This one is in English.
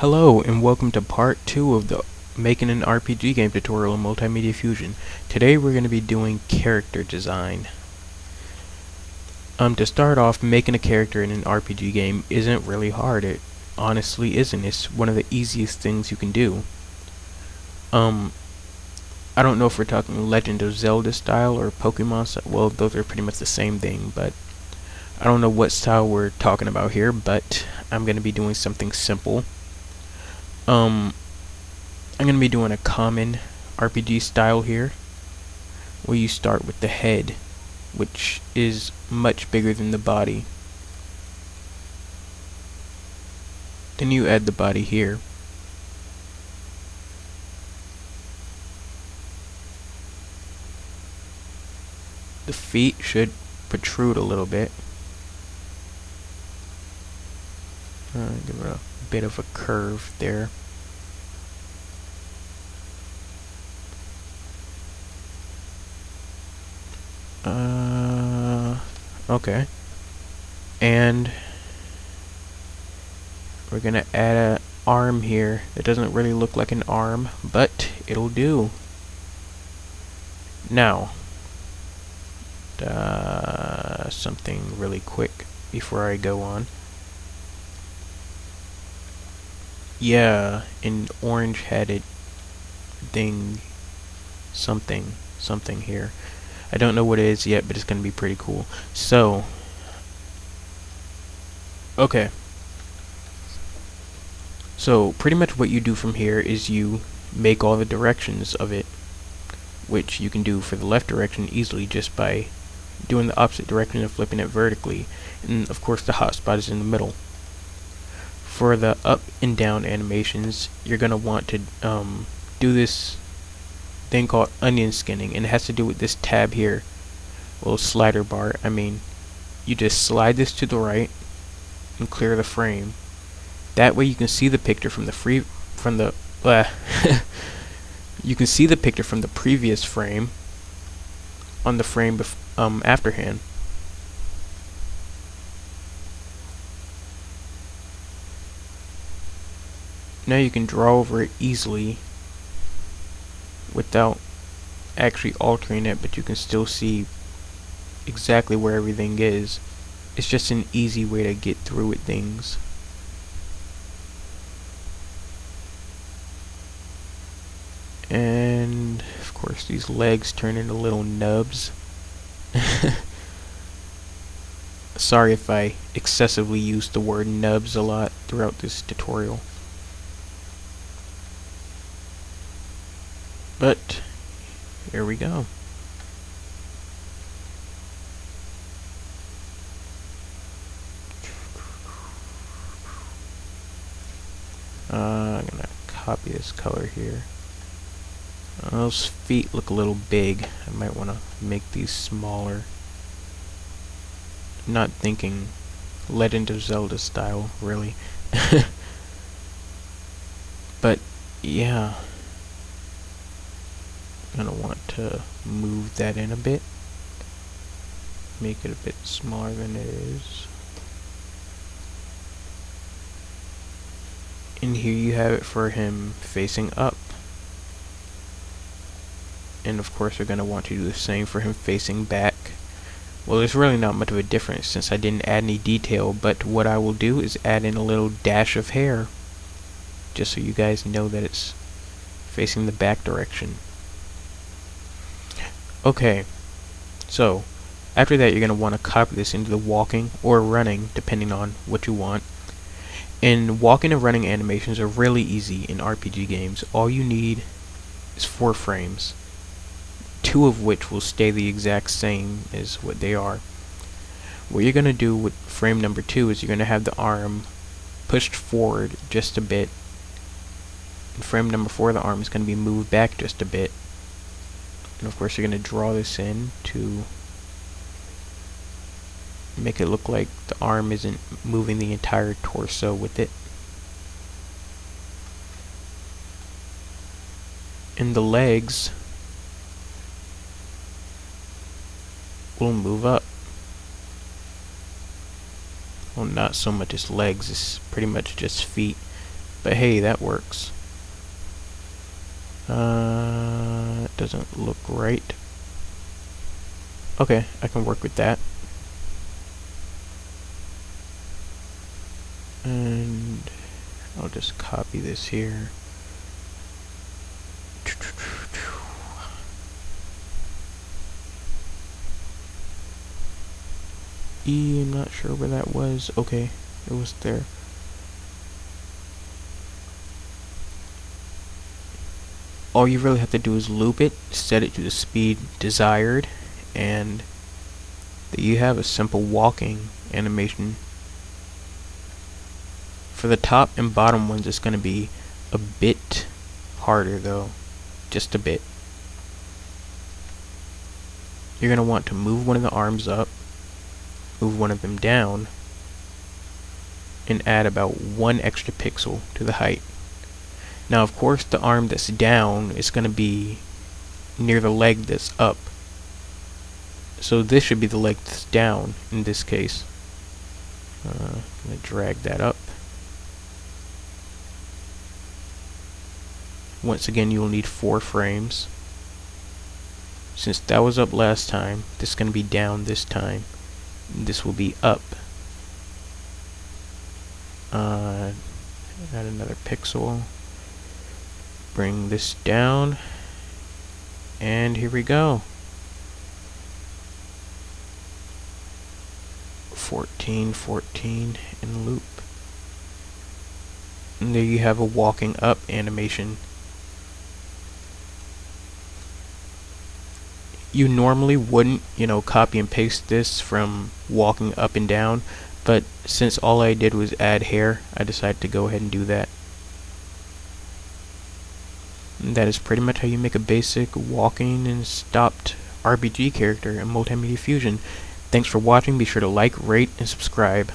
Hello and welcome to part 2 of the Making an RPG Game tutorial in Multimedia Fusion. Today we're going to be doing character design. To start off, making a character in an RPG game isn't really hard. It honestly isn't. It's one of the easiest things you can do. I don't know if we're talking Legend of Zelda style or Pokemon style. Well, those are pretty much the same thing, but I don't know what style we're talking about here, but I'm going to be doing something simple. I'm going to be doing a common RPG style here, where you start with the head, which is much bigger than the body. Then you add the body here. The feet should protrude a little bit. Give it a bit of a curve there. Okay. And we're gonna add an arm here. It doesn't really look like an arm, but it'll do. Now, something really quick before I go on. Yeah, an orange-headed thing, something here. I don't know what it is yet, but it's gonna be pretty cool. So, okay. So, pretty much what you do from here is you make all the directions of it, which you can do for the left direction easily just by doing the opposite direction and flipping it vertically. And of course the hotspot is in the middle. For the up and down animations, you're gonna want to do this thing called onion skinning, and it has to do with this tab here, little slider bar. You just slide this to the right and clear the frame. That way you can see the picture from the you can see the picture from the previous frame on the frame afterhand. Now you can draw over it easily without actually altering it, but you can still see exactly where everything is. It's just an easy way to get through with things. And of course these legs turn into little nubs. Sorry if I excessively use the word nubs a lot throughout this tutorial. But here we go. I'm gonna copy this color here. Those feet look a little big. I might want to make these smaller. Not thinking Legend of Zelda style, really. But yeah, I'm gonna want to move that in a bit, make it a bit smaller than it is. And here you have it for him facing up. And of course we're going to want to do the same for him facing back. Well, there's really not much of a difference since I didn't add any detail, but what I will do is add in a little dash of hair, just so you guys know that it's facing the back direction. Okay, so after that you're going to want to copy this into the walking or running, depending on what you want. And walking and running animations are really easy in RPG games. All you need is 4 frames, 2 of which will stay the exact same as what they are. What you're going to do with frame number 2 is you're going to have the arm pushed forward just a bit. In frame number 4, the arm is going to be moved back just a bit. And of course you're going to draw this in to make it look like the arm isn't moving the entire torso with it. And the legs will move up. Well, not so much as legs, it's pretty much just feet. But hey, that works. It doesn't look right. Okay, I can work with that. And I'll just copy this here. I'm not sure where that was. Okay, it was there. All you really have to do is loop it, set it to the speed desired, and there you have a simple walking animation. For the top and bottom ones, it's going to be a bit harder though, just a bit. You're going to want to move one of the arms up, move one of them down, and add about 1 extra pixel to the height. Now of course the arm that's down is going to be near the leg that's up. So this should be the leg that's down in this case. I'm going to drag that up. Once again, you will need 4 frames. Since that was up last time, this is going to be down this time. This will be up. Add another pixel. Bring this down. And here we go. 14, 14, and loop. And there you have a walking up animation. You normally wouldn't, copy and paste this from walking up and down, but since all I did was add hair, I decided to go ahead and do that. And that is pretty much how you make a basic walking and stopped RPG character in Multimedia Fusion. Thanks for watching. Be sure to like, rate, and subscribe.